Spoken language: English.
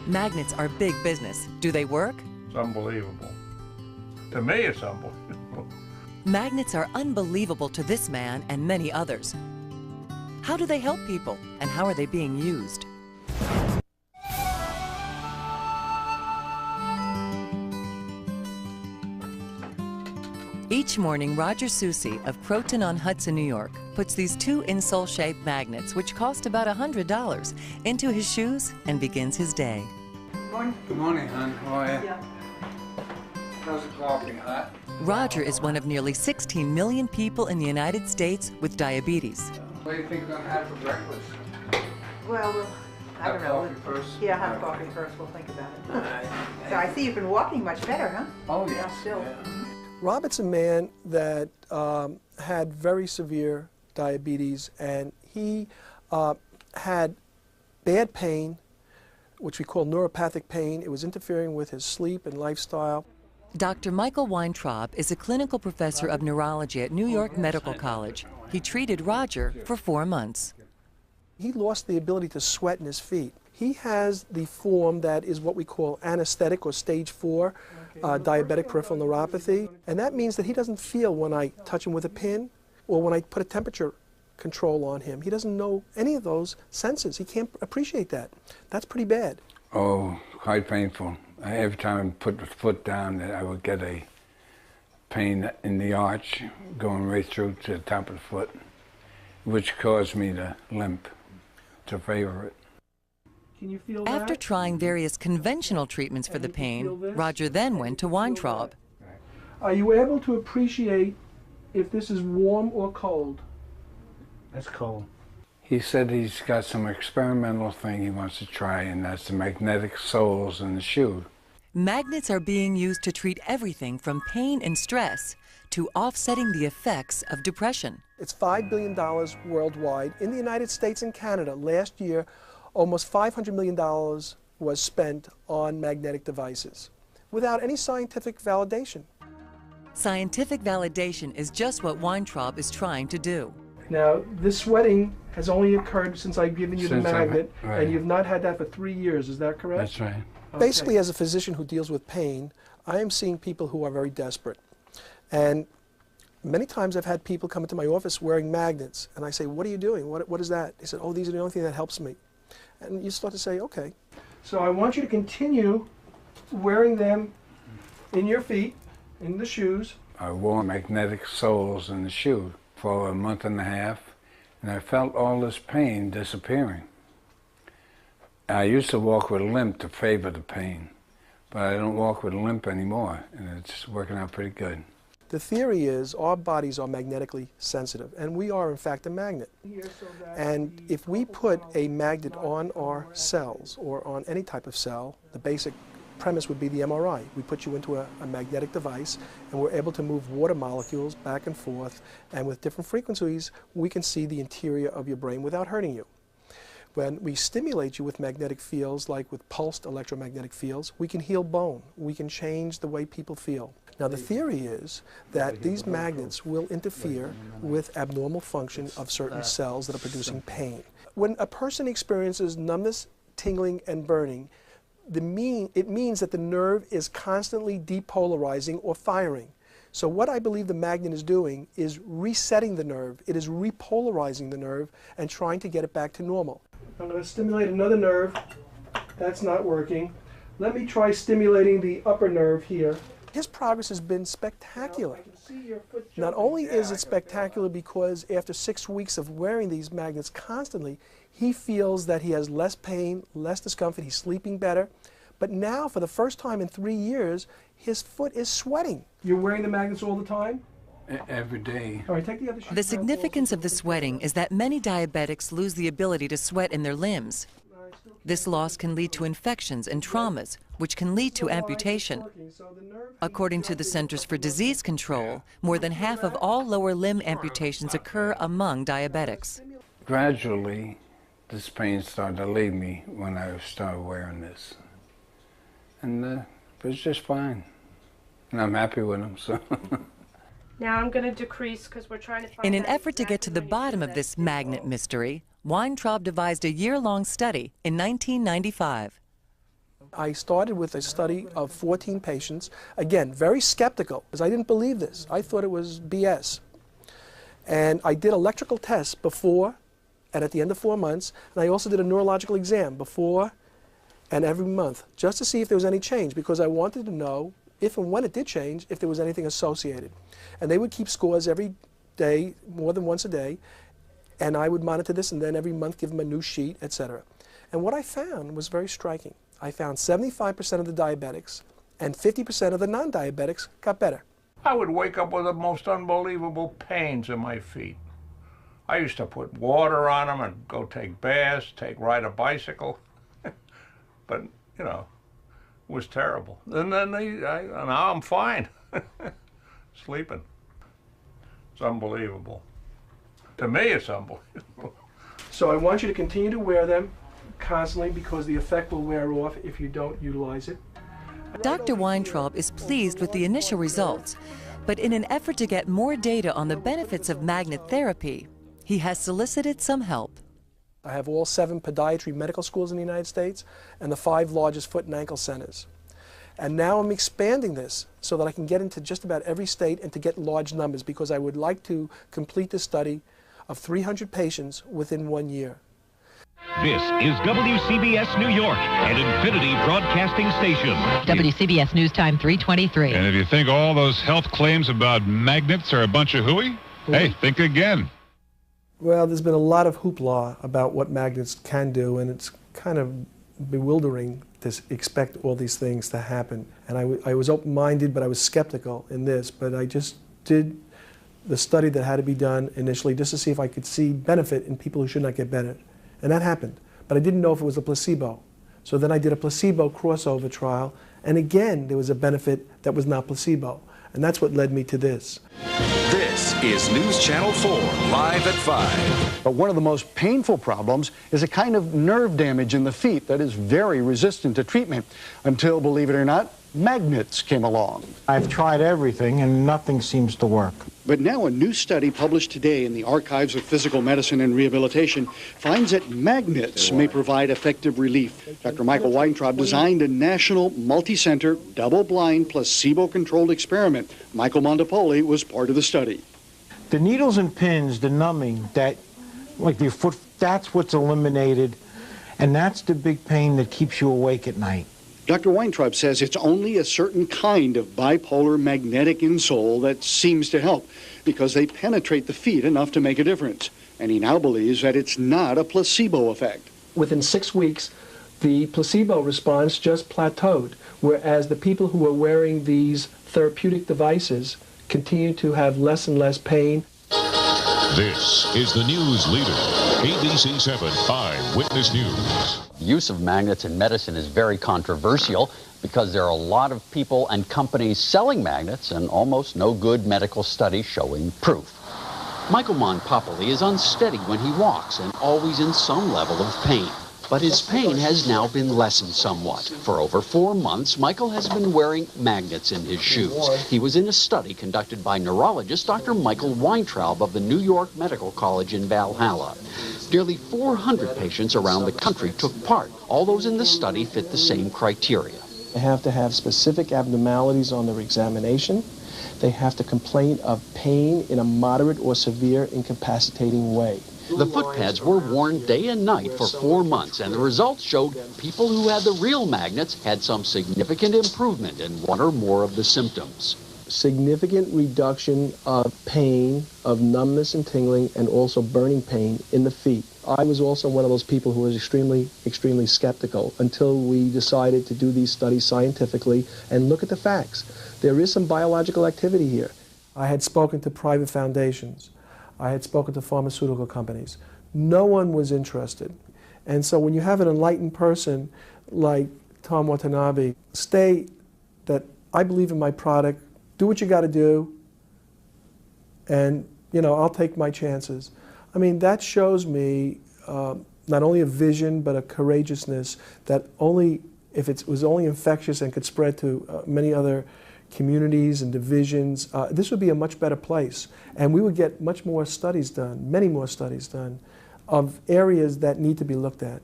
Magnets are big business. Do they work? It's unbelievable. To me, it's unbelievable. Magnets are unbelievable to this man and many others. How do they help people, and how are they being used? Each morning, Roger Soucy of Croton-on-Hudson, New York, puts these two insole-shaped magnets, which cost about $100, into his shoes and begins his day. Morning. Good morning, hon. How are you? Yeah. How's the coffee, hot? Roger is one of nearly 16 million people in the United States with diabetes. What do you think we're going to have for breakfast? Well, I don't know. Coffee first? Yeah, have coffee first. We'll think about it. So I see you've been walking much better, huh? Oh, yeah. Still. Yeah. Robert's a man that had very severe diabetes, and he had bad pain, which we call neuropathic pain. It was interfering with his sleep and lifestyle. Dr. Michael Weintraub is a clinical professor of neurology at New York Medical College. He treated Roger for 4 months. He lost the ability to sweat in his feet. He has the form that is what we call anesthetic or stage 4 diabetic peripheral neuropathy. And that means that he doesn't feel when I touch him with a pin or when I put a temperature control on him. He doesn't know any of those senses. He can't appreciate that. That's pretty bad. Oh, quite painful. Every time I put the foot down, I would get a pain in the arch going right through to the top of the foot, which caused me to limp, to favor it. Can you feel that? After trying various conventional treatments for the pain, Roger then went to Weintraub. Are you able to appreciate if this is warm or cold? It's cold. He said he's got some experimental thing he wants to try, and that's the magnetic soles in the shoe. Magnets are being used to treat everything from pain and stress to offsetting the effects of depression. It's $5 billion worldwide. In the United States and Canada, last year, almost $500 million was spent on magnetic devices without any scientific validation. Scientific validation is just what Weintraub is trying to do. Now, this sweating has only occurred since I've given you the magnet, right. And you've not had that for 3 years, is that correct? That's right. Okay. Basically, as a physician who deals with pain, I am seeing people who are very desperate. And many times I've had people come into my office wearing magnets, and I say, what are you doing? What is that? They said, oh, these are the only thing that helps me. And you start to say, okay. So I want you to continue wearing them in your feet, in the shoes. I wore magnetic soles in the shoe for a month and a half, and I felt all this pain disappearing. I used to walk with a limp to favor the pain, but I don't walk with a limp anymore, and it's working out pretty good. The theory is our bodies are magnetically sensitive, and we are in fact a magnet. And if we put a magnet on our cells or on any type of cell, the basic premise would be the MRI. We put you into a magnetic device, and we're able to move water molecules back and forth, and with different frequencies we can see the interior of your brain without hurting you. When we stimulate you with magnetic fields, like with pulsed electromagnetic fields, we can heal bone. We can change the way people feel. Now, the theory is that these magnets will interfere with abnormal function of certain cells that are producing pain. When a person experiences numbness, tingling, and burning, it means that the nerve is constantly depolarizing or firing. So what I believe the magnet is doing is resetting the nerve. It is repolarizing the nerve and trying to get it back to normal. I'm going to stimulate another nerve. That's not working. Let me try stimulating the upper nerve here. His progress has been spectacular. Not only is it spectacular because after 6 weeks of wearing these magnets constantly, he feels that he has less pain, less discomfort, he's sleeping better. But now, for the first time in 3 years, his foot is sweating. You're wearing the magnets all the time? Every day. All right, take the other shoe. The significance of the sweating is that many diabetics lose the ability to sweat in their limbs. This loss can lead to infections and traumas, which can lead to amputation. According to the Centers for Disease Control, more than half of all lower limb amputations occur among diabetics. Gradually, this pain started to leave me when I started wearing this. And it was just fine. And I'm happy with them, so. Now I'm going to decrease because we're trying to find In an out effort to get to the exactly bottom of this magnet mystery, Weintraub devised a year-long study in 1995. I started with a study of 14 patients, again, very skeptical, because I didn't believe this. I thought it was BS. And I did electrical tests before and at the end of 4 months, and I also did a neurological exam before and every month, just to see if there was any change, because I wanted to know if and when it did change, if there was anything associated. And they would keep scores every day, more than once a day, and I would monitor this and then every month give them a new sheet, etc. And what I found was very striking. I found 75% of the diabetics and 50% of the non-diabetics got better. I would wake up with the most unbelievable pains in my feet. I used to put water on them and go take baths, ride a bicycle. But, you know, it was terrible. And then now I'm fine. Sleeping. It's unbelievable. To me, it's unbelievable. So I want you to continue to wear them constantly, because the effect will wear off if you don't utilize it. Dr. Weintraub is pleased with the initial results, but in an effort to get more data on the benefits of magnet therapy, he has solicited some help. I have all 7 podiatry medical schools in the United States and the 5 largest foot and ankle centers. And now I'm expanding this so that I can get into just about every state and to get large numbers, because I would like to complete this study of 300 patients within 1 year. This is WCBS New York, an Infinity Broadcasting station. WCBS News Time 3:23. And if you think all those health claims about magnets are a bunch of hooey, hey, think again. Well, there's been a lot of hoopla about what magnets can do, and it's kind of bewildering to expect all these things to happen. And I was open-minded, but I was skeptical in this. But I just did the study that had to be done initially just to see if I could see benefit in people who should not get better. And that happened. But I didn't know if it was a placebo. So then I did a placebo crossover trial, and again, there was a benefit that was not placebo. And that's what led me to this. This is News Channel 4, live at 5. But one of the most painful problems is a kind of nerve damage in the feet that is very resistant to treatment, until, believe it or not, magnets came along. I've tried everything and nothing seems to work. But now a new study published today in the Archives of Physical Medicine and Rehabilitation finds that magnets may provide effective relief. Dr. Michael Weintraub designed a national, multi-center, double-blind, placebo-controlled experiment. Michael Montepoli was part of the study. The needles and pins, the numbing, that, like your foot, that's what's eliminated, and that's the big pain that keeps you awake at night. Dr. Weintraub says it's only a certain kind of bipolar magnetic insole that seems to help, because they penetrate the feet enough to make a difference. And he now believes that it's not a placebo effect. Within 6 weeks, the placebo response just plateaued, whereas the people who were wearing these therapeutic devices continue to have less and less pain. This is the news leader, ABC 7 Eyewitness News. The use of magnets in medicine is very controversial because there are a lot of people and companies selling magnets and almost no good medical study showing proof. Michael Montepoli is unsteady when he walks and always in some level of pain. But his pain has now been lessened somewhat. For over 4 months, Michael has been wearing magnets in his shoes. He was in a study conducted by neurologist Dr. Michael Weintraub of the New York Medical College in Valhalla. Nearly 400 patients around the country took part. All those in the study fit the same criteria. They have to have specific abnormalities on their examination. They have to complain of pain in a moderate or severe incapacitating way. The foot pads were worn day and night for 4 months, and the results showed people who had the real magnets had some significant improvement in one or more of the symptoms. Significant reduction of pain, of numbness and tingling, and also burning pain in the feet. I was also one of those people who was extremely skeptical until we decided to do these studies scientifically and look at the facts. There is some biological activity here. I had spoken to private foundations. I had spoken to pharmaceutical companies. No one was interested. And so when you have an enlightened person like Tom Watanabe state that I believe in my product, do what you got to do, and I'll take my chances. I mean, that shows me not only a vision but a courageousness that only if it was only infectious and could spread to many other communities and divisions, this would be a much better place. And we would get much more studies done, many more studies done, of areas that need to be looked at.